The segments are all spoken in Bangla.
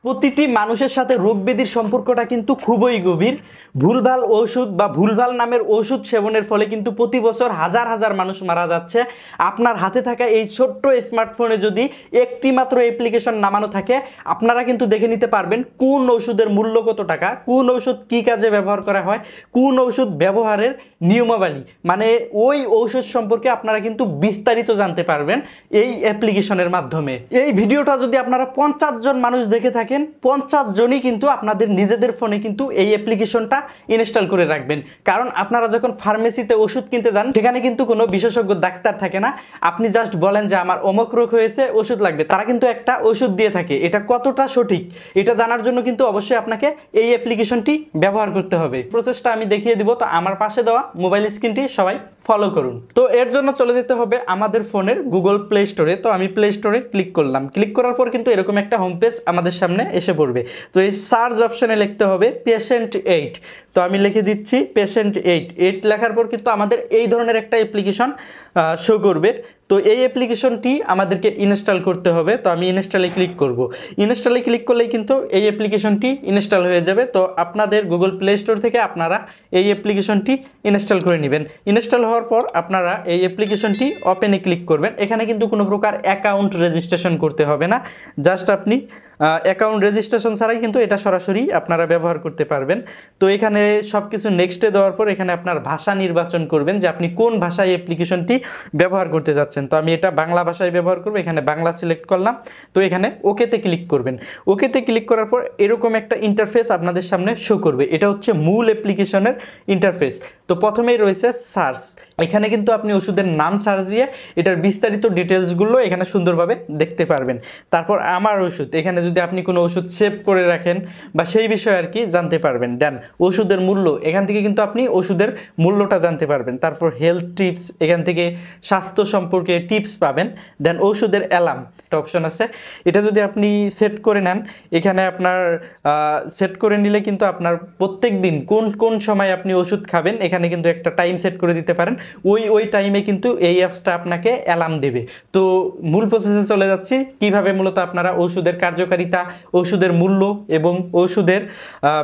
প্রতিটি মানুষের সাথে রোগ ব্যাধির সম্পর্কটা কিন্তু খুবই গভীর। ভুলভাল ওষুধ বা ভুলভাল নামের ওষুধ সেবনের ফলে কিন্তু প্রতি বছর হাজার হাজার মানুষ মারা যাচ্ছে। আপনার হাতে থাকা এই ছোট্ট স্মার্টফোনে যদি একটি মাত্র অ্যাপ্লিকেশন নামানো থাকে, আপনারা কিন্তু দেখে নিতে পারবেন কোন ওষুধের মূল্য কত টাকা, কোন ওষুধ কী কাজে ব্যবহার করা হয়, কোন ওষুধ ব্যবহারের নিয়মাবলী, মানে ওই ঔষধ সম্পর্কে আপনারা কিন্তু বিস্তারিত জানতে পারবেন এই অ্যাপ্লিকেশনের মাধ্যমে। এই ভিডিওটা যদি আপনারা 50 জন মানুষ দেখে থাকেন, 50 জনই কিন্তু আপনাদের নিজেদের ফোনে কিন্তু এই অ্যাপ্লিকেশনটা ইনস্টল করে রাখবেন। কারণ আপনারা যখন ফার্মেসিতে ওষুধ কিনতে যান, সেখানে কিন্তু কোনো বিশেষজ্ঞ ডাক্তার থাকে না। আপনি জাস্ট বলেন যে আমার অমুক রোগ হয়েছে, ওষুধ লাগবে, তারা কিন্তু একটা ওষুধ দিয়ে থাকে। এটা কতটা সঠিক এটা জানার জন্য কিন্তু অবশ্যই আপনাকে এই অ্যাপ্লিকেশনটি ব্যবহার করতে হবে। প্রসেসটা আমি দেখিয়ে দিব, তো আমার পাশে দেওয়া মোবাইল স্ক্রিনটি সবাই ফলো করুন। তো এর জন্য চলে যেতে হবে আমাদের ফোনের গুগল প্লে স্টোরে। তো আমি প্লে স্টোরে ক্লিক করলাম। ক্লিক করার পর কিন্তু এরকম একটা হোম পেজ আমাদের সামনে এসে পড়বে। তো এই সার্চ অপশানে লিখতে হবে পেশেন্ট 8। তো আমি লিখে দিচ্ছি পেশেন্ট 8 লেখার পর কিন্তু আমাদের এই ধরনের একটা অ্যাপ্লিকেশন শো করবে। তো এই অ্যাপ্লিকেশনটি আমাদেরকে ইনস্টল করতে হবে। তো আমি ইনস্টলে ক্লিক করব। ইনস্টলে ক্লিক করলেই কিন্তু এই অ্যাপ্লিকেশনটি ইনস্টল হয়ে যাবে। তো আপনাদের গুগল প্লে স্টোর থেকে আপনারা এই অ্যাপ্লিকেশনটি ইনস্টল করে নেবেন। ইনস্টল হওয়ার পর আপনারা এই অ্যাপ্লিকেশনটি ওপেনে ক্লিক করবেন। এখানে কিন্তু কোনো প্রকার অ্যাকাউন্ট রেজিস্ট্রেশন করতে হবে না। জাস্ট আপনি অ্যাকাউন্ট রেজিস্ট্রেশন ছাড়াই কিন্তু এটা সরাসরি আপনারা ব্যবহার করতে পারবেন। তো এখানে সব কিছু নেক্সটে দেওয়ার পর এখানে আপনার ভাষা নির্বাচন করবেন যে আপনি কোন ভাষায় অ্যাপ্লিকেশনটি ব্যবহার করতে যাচ্ছেন। তো আমি এটা বাংলা ভাষায় ব্যবহার করব। এখানে বাংলা সিলেক্ট করলাম। তো এখানে ওকেতে ক্লিক করবেন। ওকেতে ক্লিক করার পর এরকম একটা ইন্টারফেস আপনাদের সামনে শো করবে। এটা হচ্ছে মূল অ্যাপ্লিকেশনের ইন্টারফেস। তো প্রথমেই রয়েছে সার্চ। এখানে কিন্তু আপনি ওষুধের নাম সার্চ দিয়ে এটার বিস্তারিত ডিটেলসগুলো এখানে সুন্দরভাবে দেখতে পারবেন। তারপর আমার ওষুধ, এখানে যদি আপনি কোনো ওষুধ সেভ করে রাখেন বা সেই বিষয়ে আর কি জানতে পারবেন। দেন ওষুধের মূল্য, এখান থেকে কিন্তু আপনি ওষুধের মূল্যটা জানতে পারবেন। তারপর হেলথ টিপস, এখান থেকে স্বাস্থ্য সম্পর্কে টিপস পাবেন। দেন ওষুধের অ্যালার্ম একটা অপশন আছে, এটা যদি আপনি সেট করে নেন, এখানে আপনার সেট করে নিলে কিন্তু আপনার প্রত্যেক দিন কোন কোন সময় আপনি ওষুধ খাবেন এখানে কিন্তু একটা টাইম সেট করে দিতে পারেন। ওই টাইমে কিন্তু এই অ্যাপসটা আপনাকে অ্যালার্ম দেবে। তো মূল প্রসেসে চলে যাচ্ছি, কিভাবে মূলত আপনারা ওষুধের কার্যকারিতা, ওষুধের মূল্য এবং ওষুধের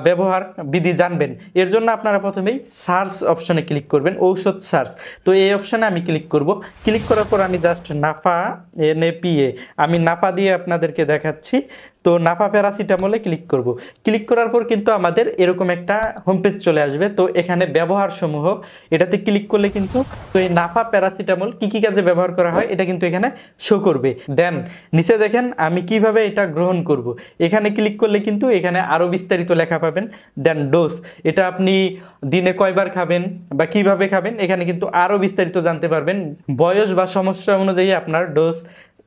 ব্যবহার বিধি জানবেন। এর জন্য আপনারা প্রথমেই সার্চ অপশনে ক্লিক করবেন, ঔষধ সার্চ। তো এই অপশানে আমি ক্লিক করব। ক্লিক করার পর আমি জাস্ট নাফা NAPA আমি নাপা দিয়ে আপনাদেরকে দেখাচ্ছি। তো নাপা প্যারাসিটামলে ক্লিক করব। ক্লিক করার পর কিন্তু আমাদের এরকম একটা হোম পেজ চলে আসবে। তো এখানে ব্যবহার সমূহ এটাতে ক্লিক করলে কিন্তু তো এই নাপা প্যারাসিটামল কী কী কাজে ব্যবহার করা হয় এটা কিন্তু এখানে শো করবে। দেন নিচে দেখেন আমি কিভাবে এটা গ্রহণ করব, এখানে ক্লিক করলে কিন্তু এখানে আরও বিস্তারিত লেখা পাবেন। দেন ডোজ, এটা আপনি দিনে কয়বার খাবেন বা কিভাবে খাবেন এখানে কিন্তু আরও বিস্তারিত জানতে পারবেন। বয়স বা সমস্যা অনুযায়ী আপনার ডোজ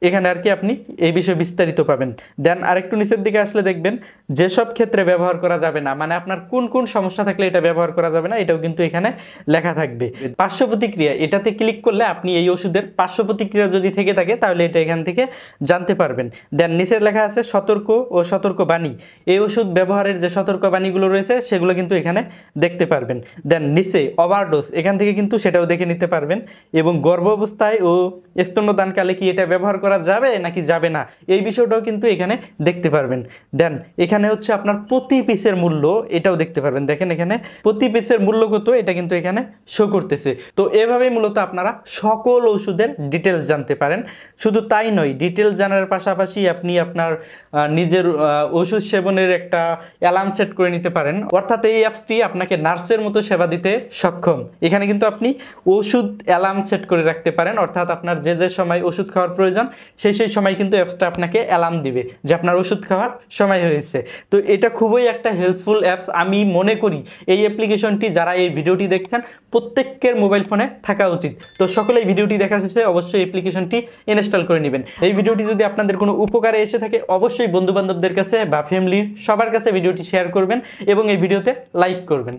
এখানে আর কি আপনি এই বিষয়ে বিস্তারিত পাবেন। দেন আরেকটু নিচের দিকে আসলে দেখবেন যেসব ক্ষেত্রে ব্যবহার করা যাবে না, মানে আপনার কোন কোন সমস্যা থাকলে এটা ব্যবহার করা যাবে না এটাও কিন্তু এখানে লেখা থাকবে। পার্শ্ব প্রতিক্রিয়া, এটাতে ক্লিক করলে আপনি এই ওষুধের পার্শ্ব প্রতিক্রিয়া যদি থেকে থাকে তাহলে এটা এখান থেকে জানতে পারবেন। দেন নিচে লেখা আছে সতর্ক ও সতর্কবাণী, এই ওষুধ ব্যবহারের যে সতর্কবাণীগুলো রয়েছে সেগুলো কিন্তু এখানে দেখতে পারবেন। দেন নিচে ওভারডোজ, এখান থেকে কিন্তু সেটাও দেখে নিতে পারবেন। এবং গর্ভাবস্থায় ও স্তন্যদানকালে কি এটা ব্যবহার করা যাবে নাকি যাবে না এই বিষয়টাও কিন্তু এখানে দেখতে পারবেন। দেন এখানে হচ্ছে আপনার প্রতি পিসের মূল্য, এটাও দেখতে পারবেন। দেখেন এখানে প্রতি পিসের মূল্য কত এটা কিন্তু এখানে শো করতেছে। তো এভাবেই মূলত আপনারা সকল ওষুধের ডিটেলস জানতে পারেন। শুধু তাই নয়, ডিটেলস জানার পাশাপাশি আপনি আপনার নিজের ওষুধ সেবনের একটা অ্যালার্ম সেট করে নিতে পারেন। অর্থাৎ এই অ্যাপসটি আপনাকে নার্সের মতো সেবা দিতে সক্ষম। এখানে কিন্তু আপনি ওষুধ অ্যালার্ম সেট করে রাখতে পারেন, অর্থাৎ আপনার যে যে সময় ওষুধ খাওয়ার প্রয়োজন সেই সময় কিন্তু অ্যাপসটা আপনাকে অ্যালার্ম দিবে যে আপনার ওষুধ খাওয়ার সময় হয়েছে। তো এটা খুবই একটা হেল্পফুল অ্যাপস। আমি মনে করি এই অ্যাপ্লিকেশনটি যারা এই ভিডিওটি দেখছেন প্রত্যেকের মোবাইল ফোনে থাকা উচিত। তো সকলে এই ভিডিওটি দেখা শেষে অবশ্যই অ্যাপ্লিকেশনটি ইনস্টল করে নেবেন। এই ভিডিওটি যদি আপনাদের কোনো উপকারে এসে থাকে অবশ্যই বন্ধু বান্ধবদের কাছে বা ফ্যামিলির সবার কাছে ভিডিওটি শেয়ার করবেন এবং এই ভিডিওতে লাইক করবেন।